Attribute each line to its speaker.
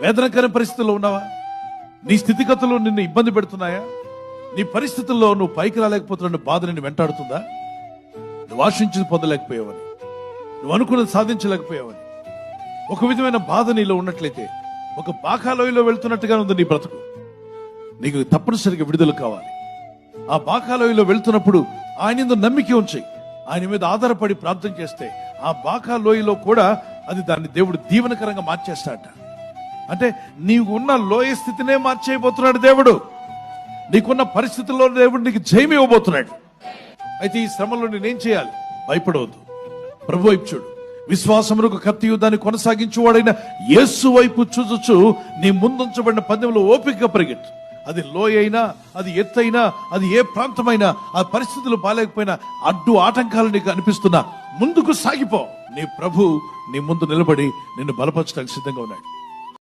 Speaker 1: వేదనకర పరిస్థితుల్లో ఉన్నావా? నీ స్థితిగతులు నిన్ను ఇబ్బంది పెడుతున్నాయా? నీ పరిస్థితుల్లో నువ్వు పైకి రాలేకపోతున్న బాధ నిన్ను వెంటాడుతుందా? నువ్వు ఆశించి పొందలేకపోయావని, నువ్వు అనుకున్నది సాధించలేకపోయావని, ఒక విధమైన బాధ నీలో ఉన్నట్లయితే, ఒక బాకాలోయలో వెళ్తున్నట్టుగా ఉంది నీ బ్రతుకు. నీకు తప్పనిసరిగా విడుదల కావాలి. ఆ బాకాలోయలో వెళ్తున్నప్పుడు ఆయన మీద నమ్మిక ఉంచి, ఆయన మీద ఆధారపడి ప్రార్థన చేస్తే, ఆ బాకాలోయలో కూడా అది దాన్ని దేవుడు దీవెనకరంగా మార్చేస్తాడట. అంటే నీకు ఉన్న లోయ స్థితినే మార్చేయబోతున్నాడు దేవుడు. నీకున్న పరిస్థితుల్లో దేవుడు నీకు జయం ఇవ్వబోతున్నాడు. అయితే ఈ శ్రమలో నేనేం చేయాలి? భయపడవద్దు. ప్రభు వైపు చూడు. విశ్వాసమునకు కత్తియు దాన్ని కొనసాగించువాడైన యేసు వైపు చూచుచు నీ ముందుంచబడిన పందెంలో ఓపికగా పరిగెత్తు. అది లోయ అయినా, అది ఎత్తైనా, అది ఏ ప్రాంతమైనా, ఆ పరిస్థితులు బాలేకపోయినా, అడ్డు ఆటంకాలు నీకు అనిపిస్తున్నా ముందుకు సాగిపో. నీ ప్రభు నీ ముందు నిలబడి నిన్ను బలపరచడానికి సిద్ధంగా ఉన్నాడు.